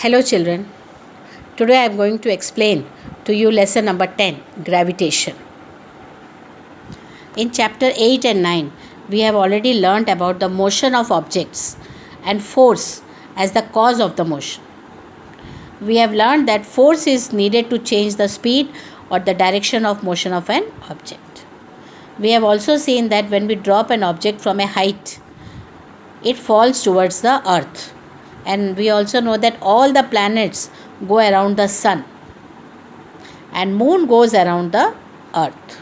Hello children, today I am going to explain to you lesson number 10, gravitation. In chapter 8 and 9, we have already learnt about the motion of objects and force as the cause of the motion. We have learned that force is needed to change the speed or the direction of motion of an object. We have also seen that when we drop an object from a height, it falls towards the earth. And we also know that all the planets go around the sun and moon goes around the earth.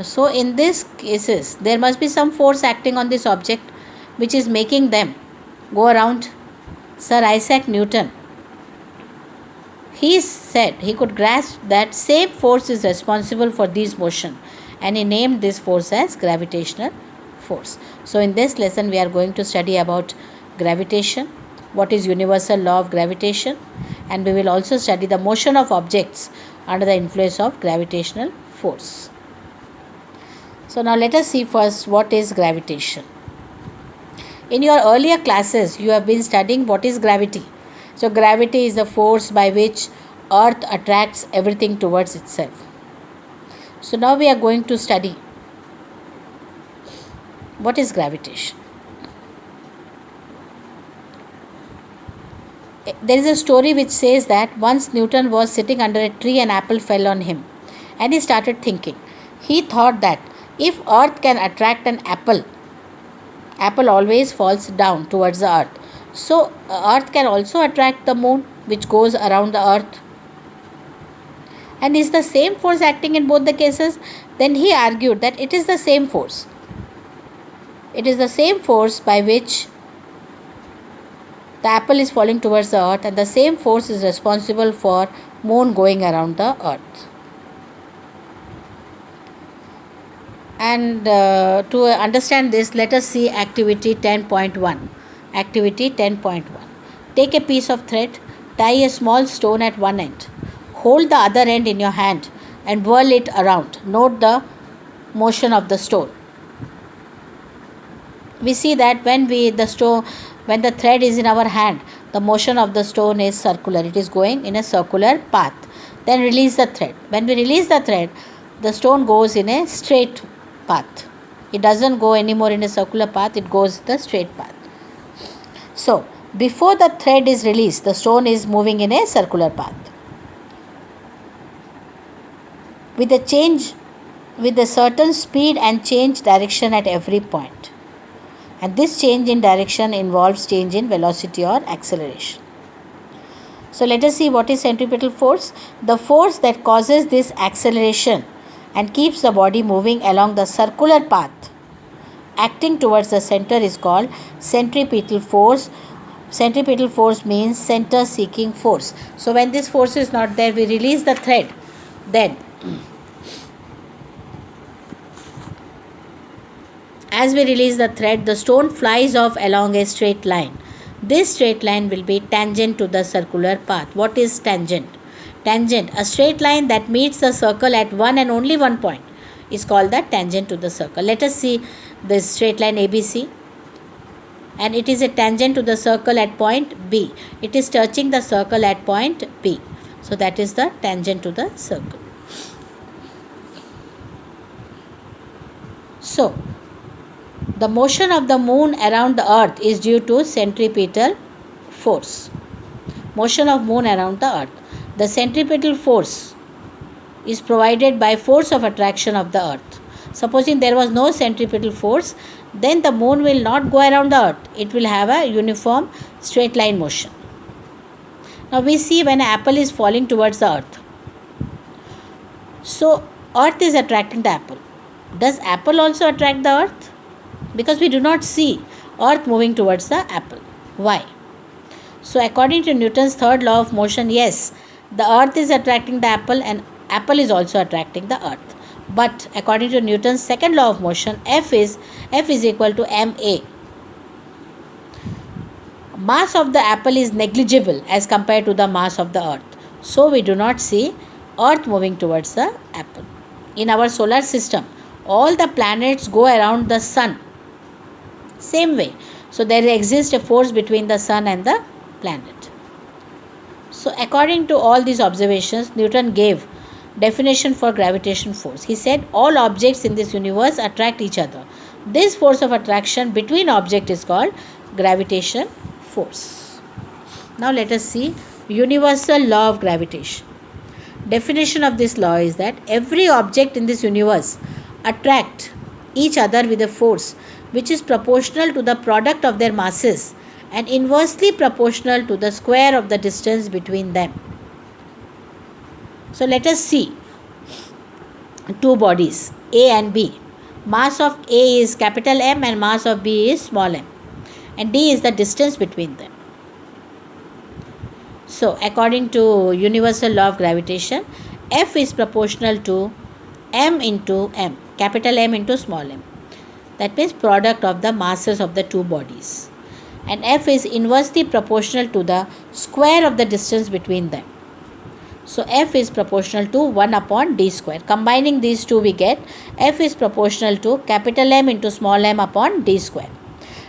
So in these cases, there must be some force acting on this object which is making them go around. Sir Isaac Newton, he said he could grasp that same force is responsible for this motion, and he named this force as gravitational force. So in this lesson we are going to study about gravitation, what is universal law of gravitation, and we will also study the motion of objects under the influence of gravitational force. So now let us see first what is gravitation. In your earlier classes you have been studying what is gravity. So gravity is the force by which earth attracts everything towards itself. So now we are going to study what is gravitation. There is a story which says that once Newton was sitting under a tree, an apple fell on him and he started thinking. He thought that if earth can attract an apple always falls down towards the earth. So earth can also attract the moon which goes around the earth. And is the same force acting in both the cases? Then he argued that it is the same force. It is the same force by which the apple is falling towards the earth, and the same force is responsible for moon going around the earth. And to understand this, let us see activity 10.1. Activity 10.1. Take a piece of thread, tie a small stone at one end. Hold the other end in your hand and whirl it around. Note the motion of the stone. We see that when the thread is in our hand, the motion of the stone is circular. It is going in a circular path. Then release the thread. When we release the thread, the stone goes in a straight path. It doesn't go anymore in a circular path, it goes the straight path. So, before the thread is released, the stone is moving in a circular path. With a certain speed and change direction at every point. And this change in direction involves change in velocity or acceleration. So let us see what is centripetal force. The force that causes this acceleration and keeps the body moving along the circular path acting towards the center is called centripetal force. Centripetal force means center seeking force. So when this force is not there, we release the thread. Then as we release the thread, the stone flies off along a straight line. This straight line will be tangent to the circular path. What is tangent? Tangent, a straight line that meets the circle at one and only one point, is called the tangent to the circle. Let us see this straight line ABC. And it is a tangent to the circle at point B. It is touching the circle at point B. So that is the tangent to the circle. So the motion of the moon around the earth is due to centripetal force. Motion of moon around the earth. The centripetal force is provided by force of attraction of the earth. Supposing there was no centripetal force, then the moon will not go around the earth. It will have a uniform straight line motion. Now we see when an apple is falling towards the earth. So earth is attracting the apple. Does apple also attract the earth? Because we do not see earth moving towards the apple. Why? So according to Newton's third law of motion, yes, the earth is attracting the apple and apple is also attracting the earth. But according to Newton's second law of motion, F is equal to ma. Mass of the apple is negligible as compared to the mass of the earth. So we do not see earth moving towards the apple. In our solar system, all the planets go around the sun. Same way. So there exists a force between the sun and the planet. So according to all these observations, Newton gave definition for gravitation force. He said all objects in this universe attract each other. This force of attraction between objects is called gravitation force. Now let us see universal law of gravitation. Definition of this law is that every object in this universe attract each other with a force which is proportional to the product of their masses and inversely proportional to the square of the distance between them. So let us see two bodies A and B. Mass of A is capital M and mass of B is small m, and D is the distance between them. So according to universal law of gravitation, F is proportional to m into m, capital M into small m. That means product of the masses of the two bodies. And F is inversely proportional to the square of the distance between them. So F is proportional to 1 upon d square. Combining these two, we get F is proportional to capital M into small m upon d square.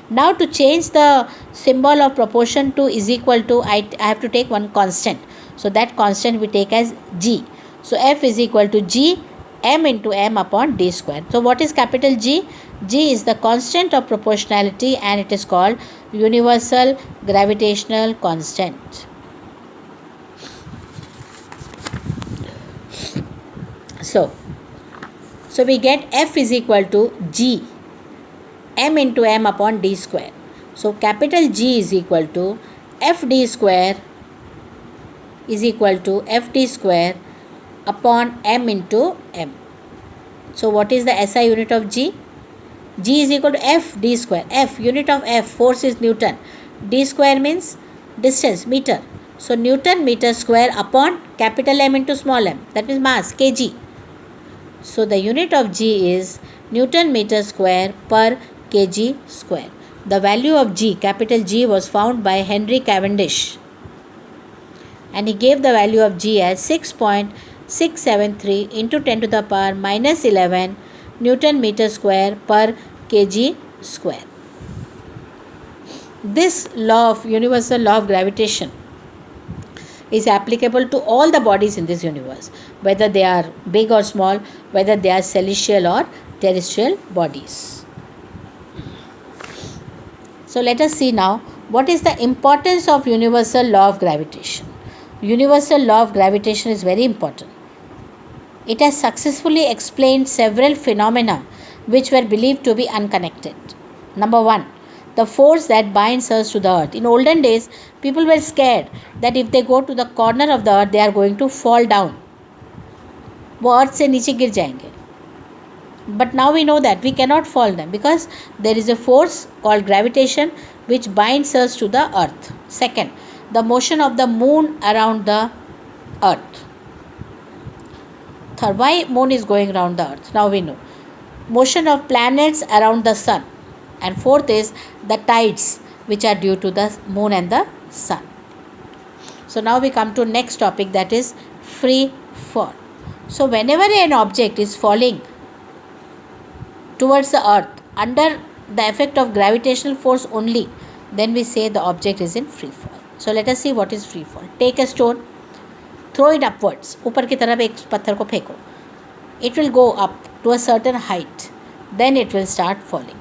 Now to change the symbol of proportion to is equal to, I have to take one constant. So that constant we take as G. So F is equal to G m into m upon d square. So what is capital G? G is the constant of proportionality and it is called universal gravitational constant. So we get F is equal to G m into m upon d square. So capital G is equal to F d square is equal to F d square upon m into m. So what is the SI unit of G? G is equal to F d square. F, unit of F, force is Newton. D square means distance, meter. So Newton meter square upon capital M into small m. That means mass, kg. So the unit of G is Newton meter square per kg square. The value of G, capital G, was found by Henry Cavendish. And he gave the value of G as 6.673 into 10 to the power minus 11 Newton meter square per kg square. This law of universal law of gravitation is applicable to all the bodies in this universe, whether they are big or small, whether they are celestial or terrestrial bodies. So let us see now what is the importance of universal law of gravitation. Universal law of gravitation is very important. It has successfully explained several phenomena which were believed to be unconnected. Number 1, the force that binds us to the earth. In olden days, people were scared that if they go to the corner of the earth, they are going to fall down. वो earth से नीचे गिर जाएंगे. But now we know that we cannot fall down because there is a force called gravitation which binds us to the earth. Second, the motion of the moon around the earth. Third, why moon is going around the earth? Now we know. Motion of planets around the sun. And fourth is the tides which are due to the moon and the sun. So now we come to next topic, that is free fall. So whenever an object is falling towards the earth under the effect of gravitational force only, then we say the object is in free fall. So let us see what is free fall. Take a stone, throw it upwards. ऊपर की तरफ एक पत्थर को फेंको. It will go up to a certain height. Then it will start falling.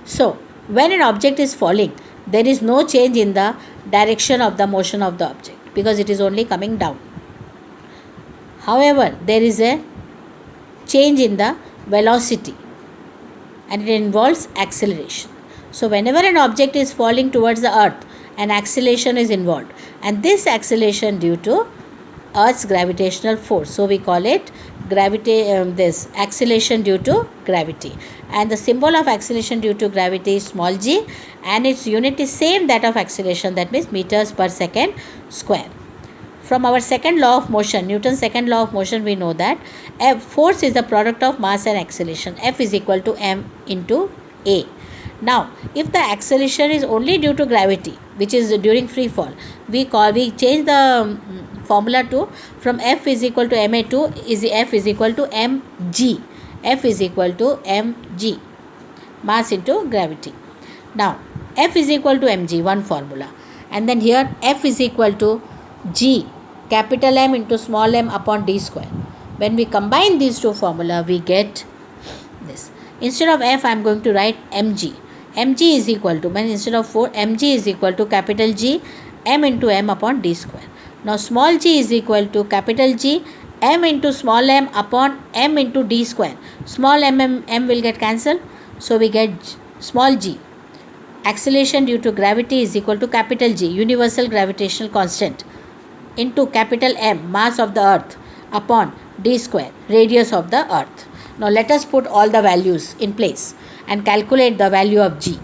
So when an object is falling, there is no change in the direction of the motion of the object because it is only coming down. However, there is a change in the velocity and it involves acceleration. So whenever an object is falling towards the earth, an acceleration is involved, and this acceleration due to earth's gravitational force. So we call it this acceleration due to gravity, and the symbol of acceleration due to gravity is small g, and its unit is same that of acceleration, that means meters per second square. From our second law of motion, Newton's second law of motion, we know that force is the product of mass and acceleration. F is equal to m into a. Now, if the acceleration is only due to gravity, which is during free fall, we change the formula to from F is equal to ma to F is equal to mg. F is equal to mg, mass into gravity. Now F is equal to mg, one formula, and then here F is equal to g, capital M into small m upon d square. When we combine these two formula, we get this. Instead of F, I am going to write mg. Mg is equal to, instead of 4, mg is equal to capital G m into m upon d square. Now small g is equal to capital G m into small m upon m into d square. Small m will get cancelled, so we get small g. Acceleration due to gravity is equal to capital G, universal gravitational constant, into capital M, mass of the earth, upon d square, radius of the earth. Now let us put all the values in place and calculate the value of g.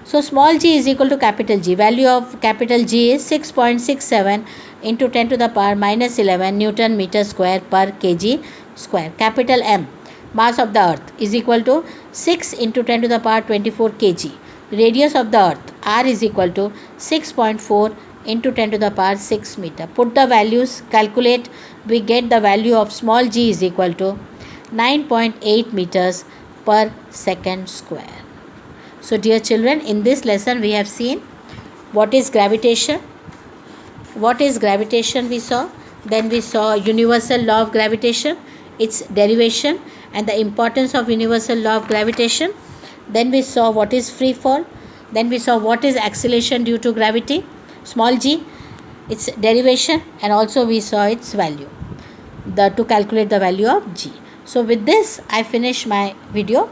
So small g is equal to capital G. Value of capital G is 6.67 into 10 to the power minus 11 Newton meter square per kg square. Capital M, mass of the earth, is equal to 6 into 10 to the power 24 kg. Radius of the earth, R, is equal to 6.4 into 10 to the power 6 meter. Put the values, calculate, we get the value of small g is equal to 9.8 meters per second square. So dear children, in this lesson we have seen what is gravitation. What is gravitation we saw. Then we saw universal law of gravitation, its derivation and the importance of universal law of gravitation. Then we saw what is free fall. Then we saw what is acceleration due to gravity, small g, its derivation, and also we saw its value, to calculate the value of g. So with this I finish my video,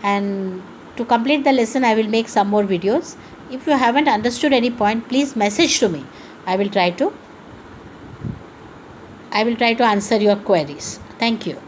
and to complete the lesson I will make some more videos. If you haven't understood any point, please message to me. I will try to answer your queries. Thank you.